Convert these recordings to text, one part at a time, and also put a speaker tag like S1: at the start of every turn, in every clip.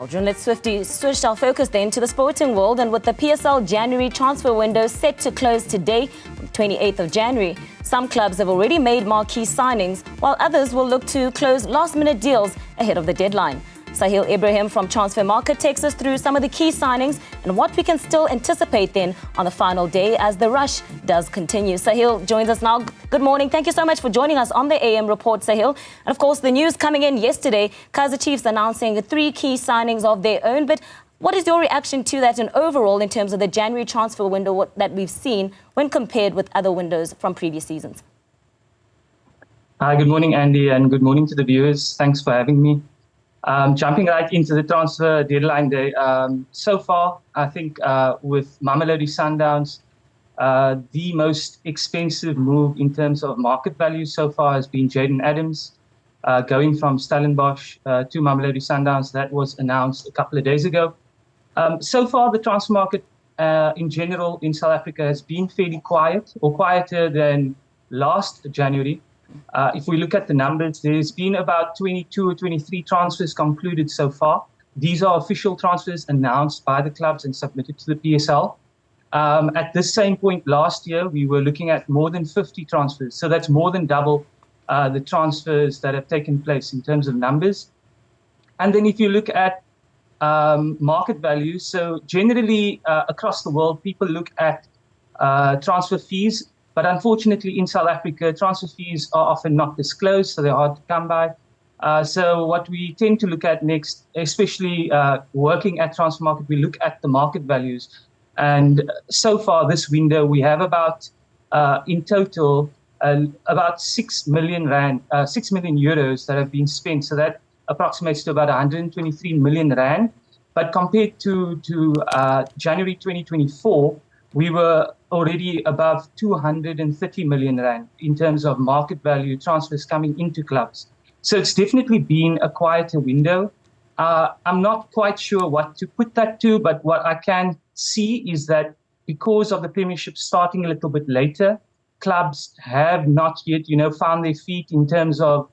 S1: Let's swiftly switch our focus then to the sporting world, and with the PSL January transfer window set to close today, 28th of January, some clubs have already made marquee signings, while others will look to close last-minute deals ahead of the deadline. Sahil Ebrahim from Transfermarkt takes us through some of the key signings and what we can still anticipate then on the final day as the rush does continue. Sahil joins us now. Good morning. Thank you so much for joining us on the AM Report, Sahil. And of course, the news coming in yesterday, Kaizer Chiefs announcing 3 key signings of their own. But what is your reaction to that and overall in terms of the January transfer window that we've seen when compared with other windows from previous seasons?
S2: Hi, good morning, Andy, and good morning to the viewers. Thanks for having me. Jumping right into the transfer deadline day, so far, I think with Mamelodi Sundowns, the most expensive move in terms of market value so far has been Jaden Adams, going from Stellenbosch to Mamelodi Sundowns. That was announced a couple of days ago. So far, the transfer market in general in South Africa has been fairly quiet, or quieter than last January. If we look at the numbers, there's been about 22 or 23 transfers concluded so far. These are official transfers announced by the clubs and submitted to the PSL. At this same point last year, we were looking at more than 50 transfers. So that's more than double the transfers that have taken place in terms of numbers. And then if you look at market value, so generally across the world, people look at transfer fees. But unfortunately, in South Africa, transfer fees are often not disclosed, so they're hard to come by. So what we tend to look at next, especially working at Transfermarkt, we look at the market values. And so far this window, we have about, in total, about 6 million rand, 6 million euros that have been spent. So that approximates to about 123 million rand. But compared to January 2024, we were already above 230 million rand in terms of market value transfers coming into clubs. So it's definitely been a quieter window. I'm not quite sure what to put that to, but what I can see is that because of the Premiership starting a little bit later, clubs have not yet, found their feet in terms of,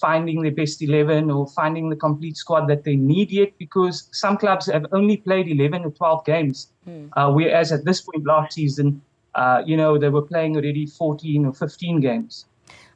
S2: finding their best 11 or finding the complete squad that they need yet, because some clubs have only played 11 or 12 games, whereas at this point last season, they were playing already 14 or 15 games.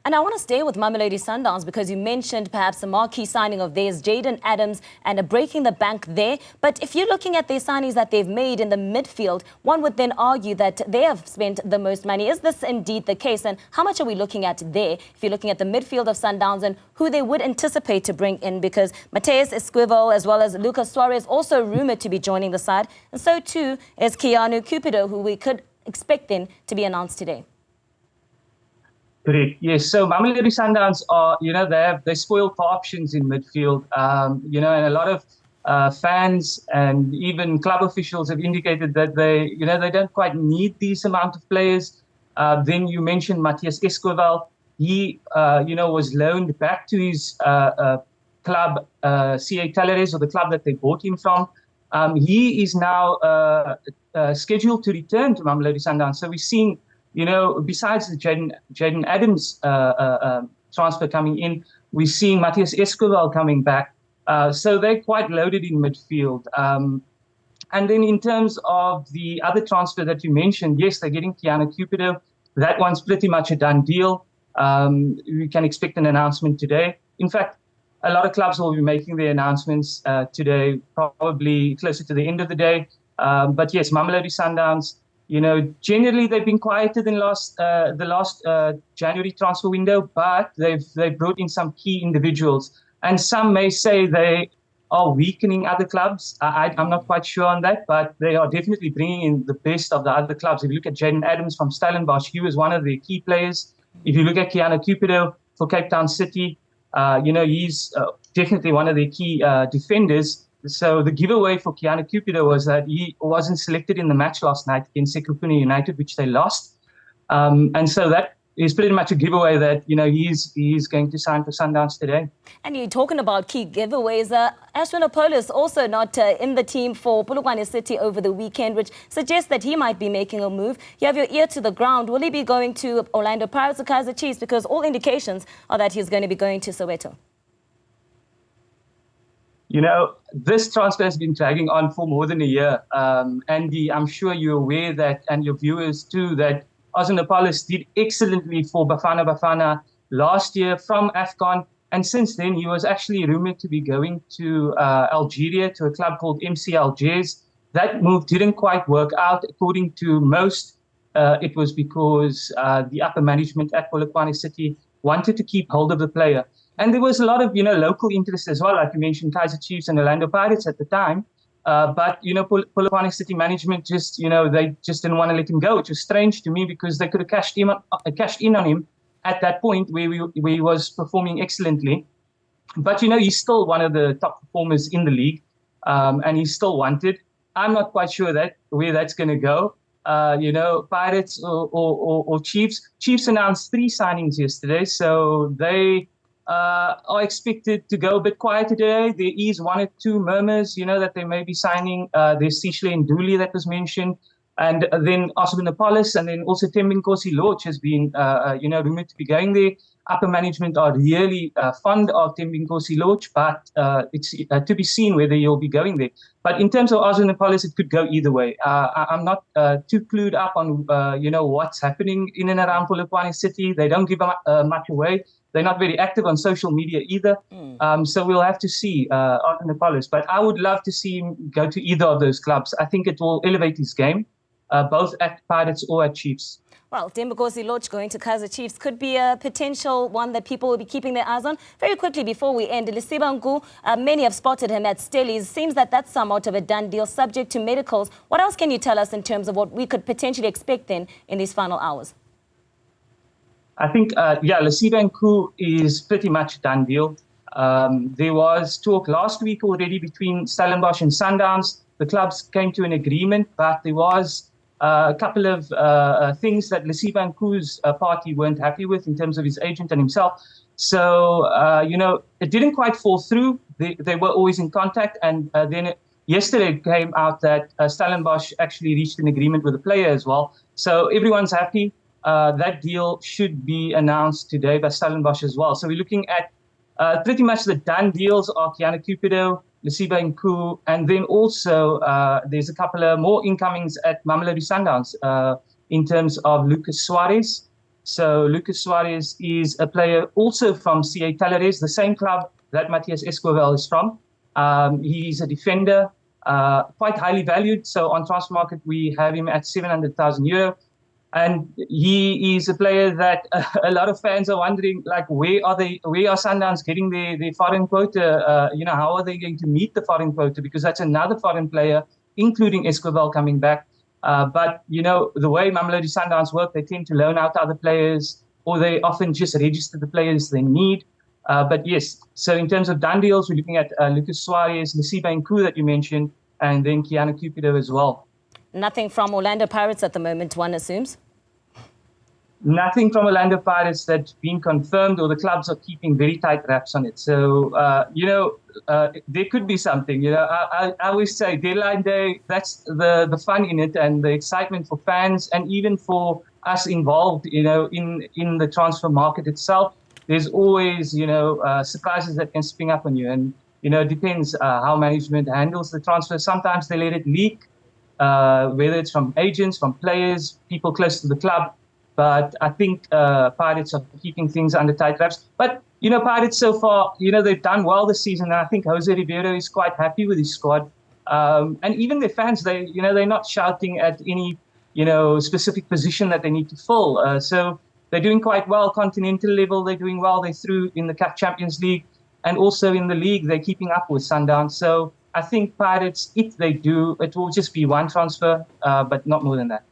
S1: And I want to stay with Mamelodi Sundowns because you mentioned perhaps a marquee signing of theirs, Jaden Adams, and breaking the bank there. But if you're looking at their signings that they've made in the midfield, one would then argue that they have spent the most money. Is this indeed the case? And how much are we looking at there if you're looking at the midfield of Sundowns and who they would anticipate to bring in? Because Matheus Esquivel as well as Lucas Suarez also rumoured to be joining the side. And so too is Kianu Cupido, who we could expect then to be announced today.
S2: Correct. Yes. So Mamelodi Sundowns are, they spoiled for options in midfield, and a lot of fans and even club officials have indicated that they don't quite need these amount of players. Then you mentioned Matheus Esquivel. He, was loaned back to his club, CA Talares, or the club that they bought him from. He is now scheduled to return to Mamelodi Sundowns. So we're seeing, besides the Jaden Adams transfer coming in, we're seeing Matheus Esquivel coming back. So they're quite loaded in midfield. And then in terms of the other transfer that you mentioned, yes, they're getting Kianu Cupido. That one's pretty much a done deal. We can expect an announcement today. In fact, a lot of clubs will be making their announcements today, probably closer to the end of the day. But yes, Mamelodi Sundowns, generally they've been quieter than the last January transfer window, but they've brought in some key individuals, and some may say they are weakening other clubs. I'm not quite sure on that, but they are definitely bringing in the best of the other clubs. If you look at Jaden Adams from Stellenbosch, he was one of the key players. If you look at Kianu Cupido for Cape Town City, he's definitely one of the key defenders. So the giveaway for Kianu Cupido was that he wasn't selected in the match last night against Sekhukhune United, which they lost. And so that is pretty much a giveaway that, he's going to sign for Sundowns today.
S1: And you're talking about key giveaways. Ashwin also not in the team for Polokwane City over the weekend, which suggests that he might be making a move. You have your ear to the ground. Will he be going to Orlando Pirates or Kaizer Chiefs? Because all indications are that he's going to be going to Soweto.
S2: This transfer has been dragging on for more than a year. Andy, I'm sure you're aware that, and your viewers too, that Osinopolis did excellently for Bafana Bafana last year from AFCON. And since then, he was actually rumored to be going to Algeria, to a club called MC Algiers. That move didn't quite work out. According to most, it was because the upper management at Polokwane City wanted to keep hold of the player. And there was a lot of, local interest as well, like you mentioned, Kaizer Chiefs and Orlando Pirates at the time. But Polokwane City management just, they just didn't want to let him go, which was strange to me because they could have cashed in on him at that point where he was performing excellently. But, he's still one of the top performers in the league, and he's still wanted. I'm not quite sure where that's going to go. Pirates or Chiefs. Chiefs announced 3 signings yesterday, so they are expected to go a bit quiet today. There is 1 or 2 murmurs, that they may be signing. There's Sishle and Dooley that was mentioned. And then Osinopolis, and then also Thembinkosi Lorch has been, rumored to be going there. Upper management are really fond of Thembinkosi Lorch, but it's to be seen whether he'll be going there. But in terms of Osinopolis, it could go either way. I'm not too clued up on, what's happening in and around Polokwane City. They don't give much away. They're not very active on social media either. So we'll have to see Osinopolis. But I would love to see him go to either of those clubs. I think it will elevate his game, both at Pirates or at Chiefs.
S1: Well, Thembinkosi Lorch going to Kaizer Chiefs could be a potential one that people will be keeping their eyes on. Very quickly before we end, Lesiba Nku, many have spotted him at Stellies. Seems that that's somewhat of a done deal subject to medicals. What else can you tell us in terms of what we could potentially expect then in these final hours?
S2: I think, Lesiba Nku is pretty much a done deal. There was talk last week already between Stellenbosch and Sundowns. The clubs came to an agreement, but there was a couple of things that Lesiba Nku's party weren't happy with in terms of his agent and himself. So, it didn't quite fall through. They were always in contact. And then yesterday it came out that Stellenbosch actually reached an agreement with the player as well. So everyone's happy. That deal should be announced today by Stellenbosch as well. So we're looking at pretty much the done deals of Kiana Cupido, Lesiba Nku, and then also there's a couple of more incomings at Mamelodi Sundowns in terms of Lucas Suarez. So Lucas Suarez is a player also from CA Talares, the same club that Matthias Escovel is from. He's a defender, quite highly valued. So on Transfermarkt, we have him at €700,000. And he is a player that a lot of fans are wondering, like, where are Sundowns getting their foreign quota? How are they going to meet the foreign quota? Because that's another foreign player, including Escovel coming back. But, the way Mamelodi Sundowns work, they tend to loan out to other players, or they often just register the players they need. But yes, so in terms of done deals, we're looking at Lucas Suarez, Lesiba Nku that you mentioned, and then Kiana Cupido as well.
S1: Nothing from Orlando Pirates at the moment, one assumes?
S2: Nothing from Orlando Pirates that's been confirmed, or the clubs are keeping very tight wraps on it. So, there could be something. I always say deadline day, that's the fun in it and the excitement for fans and even for us involved, in the transfer market itself. There's always, surprises that can spring up on you. And, it depends how management handles the transfer. Sometimes they let it leak. Whether it's from agents, from players, people close to the club. But I think Pirates are keeping things under tight wraps. But, Pirates so far, they've done well this season. And I think Jose Ribeiro is quite happy with his squad. And even their fans, they're not shouting at any, specific position that they need to fill. So they're doing quite well. Continental level, they're doing well. They're through in the CAF Champions League. And also in the league, they're keeping up with Sundowns. So I think Pirates, if they do, it will just be one transfer, but not more than that.